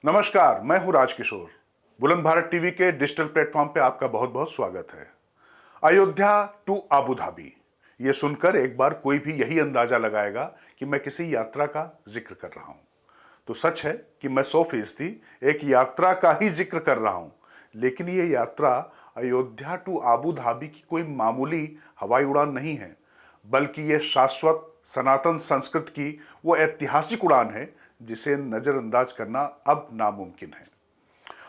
नमस्कार, मैं हूं राजकिशोर। बुलंद भारत टीवी के डिजिटल प्लेटफॉर्म पे आपका बहुत बहुत स्वागत है। अयोध्या टू आबू धाबी, ये सुनकर एक बार कोई भी यही अंदाजा लगाएगा कि मैं किसी यात्रा का जिक्र कर रहा हूं। तो सच है कि मैं 100% एक यात्रा का ही जिक्र कर रहा हूं। लेकिन ये यात्रा अयोध्या टू आबू धाबी की कोई मामूली हवाई उड़ान नहीं है, बल्कि ये शाश्वत सनातन संस्कृति की वो ऐतिहासिक उड़ान है जिसे नजरअंदाज करना अब नामुमकिन है।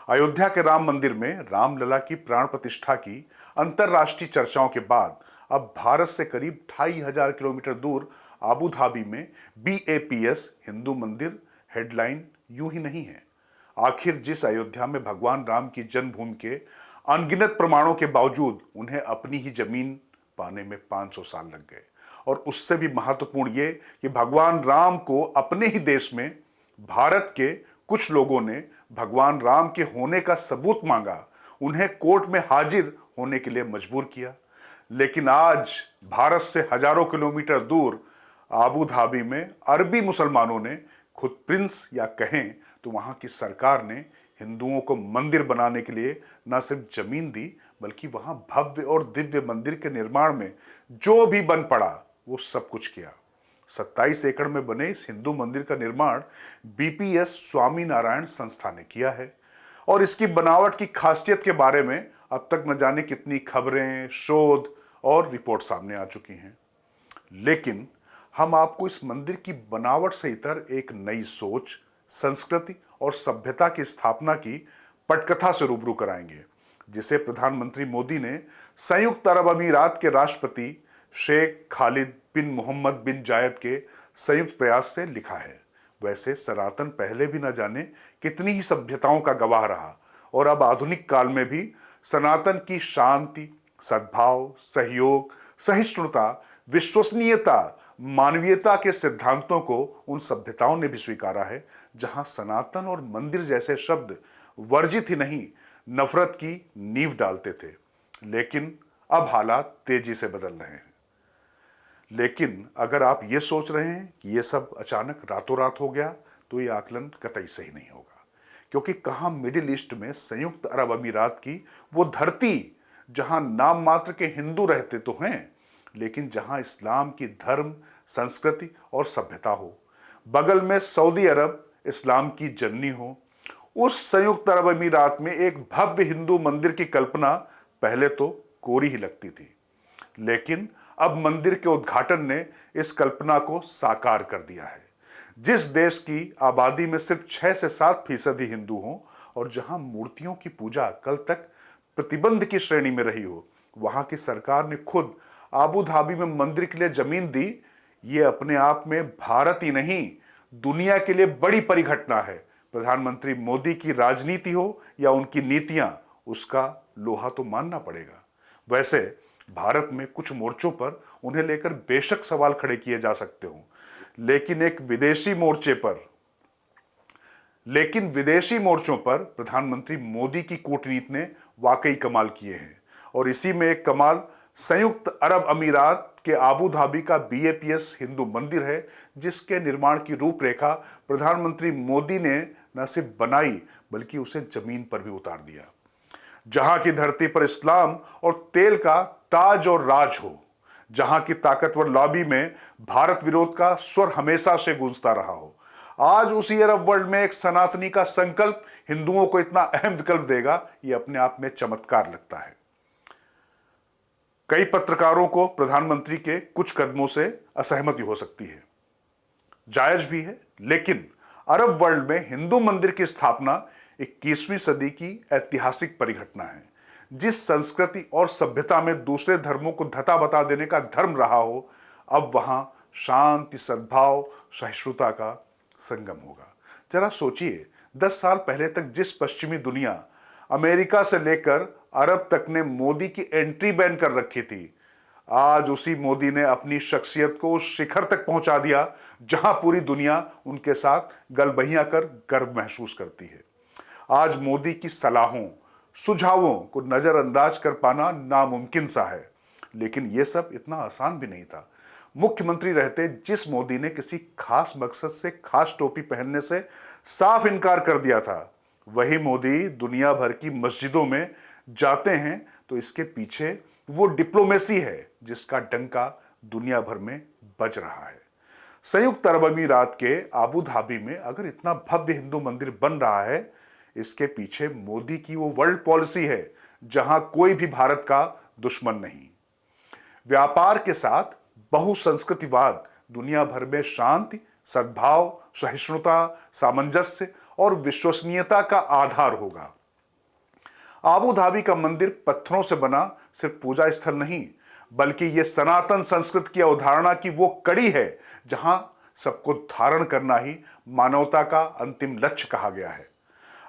अयोध्या के राम मंदिर में रामलला की प्राण प्रतिष्ठा की अंतर्राष्ट्रीय चर्चाओं के बाद अब भारत से करीब 2500 किलोमीटर दूर आबू धाबी में BAPS हिंदू मंदिर हेडलाइन यूं ही नहीं है। आखिर जिस अयोध्या में भगवान राम की जन्मभूमि के अनगिनत प्रमाणों के बावजूद उन्हें अपनी ही जमीन पाने में 500 साल लग गए, और उससे भी महत्वपूर्ण ये कि भगवान राम को अपने ही देश में भारत के कुछ लोगों ने भगवान राम के होने का सबूत मांगा, उन्हें कोर्ट में हाजिर होने के लिए मजबूर किया। लेकिन आज भारत से हजारों किलोमीटर दूर आबू धाबी में अरबी मुसलमानों ने खुद प्रिंस या कहें तो वहां की सरकार ने हिंदुओं को मंदिर बनाने के लिए न सिर्फ जमीन दी, बल्कि वहां भव्य और दिव्य मंदिर के निर्माण में जो भी बन पड़ा वो सब कुछ किया। 27 एकड़ में बने इस हिंदू मंदिर का निर्माण BPS स्वामी नारायण संस्था ने किया है, और इसकी बनावट की खासियत के बारे में अब तक न जाने कितनी खबरें, शोध और रिपोर्ट सामने आ चुकी हैं। लेकिन हम आपको इस मंदिर की बनावट से इतर एक नई सोच, संस्कृति और सभ्यता की स्थापना की पटकथा से रूबरू कराएंगे, जिसे प्रधानमंत्री मोदी ने संयुक्त अरब अमीरात के राष्ट्रपति शेख खालिद बिन मोहम्मद बिन जायद के संयुक्त प्रयास से लिखा है। वैसे सनातन पहले भी न जाने कितनी ही सभ्यताओं का गवाह रहा, और अब आधुनिक काल में भी सनातन की शांति, सद्भाव, सहयोग, सहिष्णुता, विश्वसनीयता, मानवीयता के सिद्धांतों को उन सभ्यताओं ने भी स्वीकारा है जहां सनातन और मंदिर जैसे शब्द वर्जित ही नहीं, नफरत की नींव डालते थे। लेकिन अब हालात तेजी से बदल रहे हैं। लेकिन अगर आप ये सोच रहे हैं कि ये सब अचानक रातों रात हो गया, तो ये आकलन कतई सही नहीं होगा। क्योंकि कहां मिडिल ईस्ट में संयुक्त अरब अमीरात की वो धरती जहां नाम मात्र के हिंदू रहते तो हैं, लेकिन जहां इस्लाम की धर्म, संस्कृति और सभ्यता हो, बगल में सऊदी अरब इस्लाम की जननी हो, उस संयुक्त अरब अमीरात में एक भव्य हिंदू मंदिर की कल्पना पहले तो कोरी ही लगती थी। लेकिन अब मंदिर के उद्घाटन ने इस कल्पना को साकार कर दिया है। जिस देश की आबादी में सिर्फ 6 से 7% ही हिंदू हों, और जहां मूर्तियों की पूजा कल तक प्रतिबंध की श्रेणी में रही हो, वहां की सरकार ने खुद आबू धाबी में मंदिर के लिए जमीन दी। ये अपने आप में भारत ही नहीं, दुनिया के लिए बड़ी परिघटना है। प्रधानमंत्री मोदी की राजनीति हो या उनकी नीतियां, उसका लोहा तो मानना पड़ेगा। वैसे भारत में कुछ मोर्चों पर उन्हें लेकर बेशक सवाल खड़े किए जा सकते हो, लेकिन विदेशी मोर्चों पर प्रधानमंत्री मोदी की कूटनीति ने वाकई कमाल किए हैं। और इसी में एक कमाल संयुक्त अरब अमीरात के आबू धाबी का BAPS हिंदू मंदिर है, जिसके निर्माण की रूपरेखा प्रधानमंत्री मोदी ने न सिर्फ बनाई, बल्कि उसे जमीन पर भी उतार दिया। जहां की धरती पर इस्लाम और तेल का ताज और राज हो, जहां की ताकतवर लॉबी में भारत विरोध का स्वर हमेशा से गूंजता रहा हो, आज उसी अरब वर्ल्ड में एक सनातनी का संकल्प हिंदुओं को इतना अहम विकल्प देगा, यह अपने आप में चमत्कार लगता है। कई पत्रकारों को प्रधानमंत्री के कुछ कदमों से असहमति हो सकती है, जायज भी है, लेकिन अरब वर्ल्ड में हिंदू मंदिर की स्थापना 21वीं सदी की ऐतिहासिक परिघटना है। जिस संस्कृति और सभ्यता में दूसरे धर्मों को धता बता देने का धर्म रहा हो, अब वहां शांति, सद्भाव, सहिष्णुता का संगम होगा। जरा सोचिए, 10 साल पहले तक जिस पश्चिमी दुनिया, अमेरिका से लेकर अरब तक ने मोदी की एंट्री बैन कर रखी थी, आज उसी मोदी ने अपनी शख्सियत को उस शिखर तक पहुंचा दिया जहां पूरी दुनिया उनके साथ गलबहियां कर गर्व महसूस करती है। आज मोदी की सलाहों, सुझावों को नजरअंदाज कर पाना नामुमकिन सा है, लेकिन यह सब इतना आसान भी नहीं था। मुख्यमंत्री रहते जिस मोदी ने किसी खास मकसद से खास टोपी पहनने से साफ इनकार कर दिया था। वही मोदी दुनिया भर की मस्जिदों में जाते हैं तो इसके पीछे वो डिप्लोमेसी है जिसका डंका दुनिया भर में बज रहा है। संयुक्त अरब अमीरात के आबू धाबी में अगर इतना भव्य हिंदू मंदिर बन रहा है, इसके पीछे मोदी की वो वर्ल्ड पॉलिसी है जहां कोई भी भारत का दुश्मन नहीं। व्यापार के साथ बहुसंस्कृतिवाद दुनिया भर में शांति, सद्भाव, सहिष्णुता, सामंजस्य और विश्वसनीयता का आधार होगा। आबू धाबी का मंदिर पत्थरों से बना सिर्फ पूजा स्थल नहीं, बल्कि यह सनातन संस्कृति की अवधारणा की वो कड़ी है जहां सबको धारण करना ही मानवता का अंतिम लक्ष्य कहा गया है।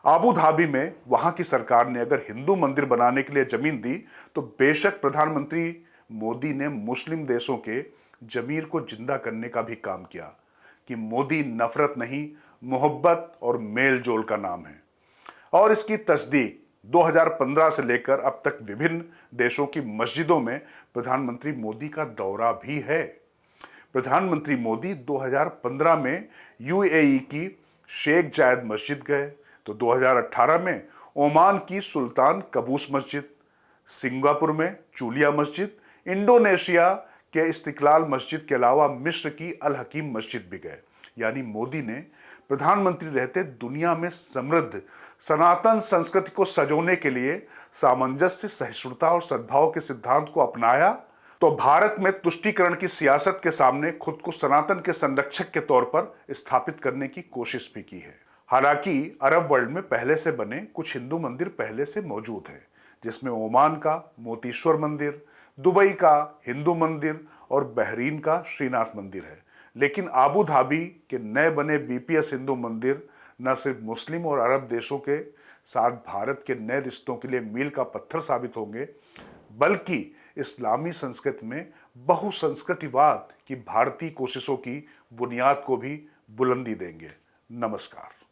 आबू धाबी में वहां की सरकार ने अगर हिंदू मंदिर बनाने के लिए जमीन दी तो बेशक प्रधानमंत्री मोदी ने मुस्लिम देशों के जमीर को जिंदा करने का भी काम किया कि मोदी नफरत नहीं, मोहब्बत और मेल जोल का नाम है। और इसकी तस्दीक 2015 से लेकर अब तक विभिन्न देशों की मस्जिदों में प्रधानमंत्री मोदी का दौरा भी है। प्रधानमंत्री मोदी 2015 में यूएई की शेख जायद मस्जिद गए, तो 2018 में ओमान की सुल्तान कबूस मस्जिद, सिंगापुर में चूलिया मस्जिद, इंडोनेशिया के इस्तिकलाल मस्जिद के अलावा मिस्र की अल हकीम मस्जिद भी गए। यानी मोदी ने प्रधानमंत्री रहते दुनिया में समृद्ध सनातन संस्कृति को सजोने के लिए सामंजस्य, सहिष्णुता और सद्भाव के सिद्धांत को अपनाया, तो भारत में तुष्टीकरण की सियासत के सामने खुद को सनातन के संरक्षक के तौर पर स्थापित करने की कोशिश भी की है। हालांकि अरब वर्ल्ड में पहले से बने कुछ हिंदू मंदिर पहले से मौजूद हैं, जिसमें ओमान का मोतीश्वर मंदिर, दुबई का हिंदू मंदिर और बहरीन का श्रीनाथ मंदिर है। लेकिन आबू धाबी के नए बने बीपीएस हिंदू मंदिर न सिर्फ मुस्लिम और अरब देशों के साथ भारत के नए रिश्तों के लिए मील का पत्थर साबित होंगे, बल्कि इस्लामी संस्कृति में बहुसंस्कृतिवाद की भारतीय कोशिशों की बुनियाद को भी बुलंदी देंगे। नमस्कार।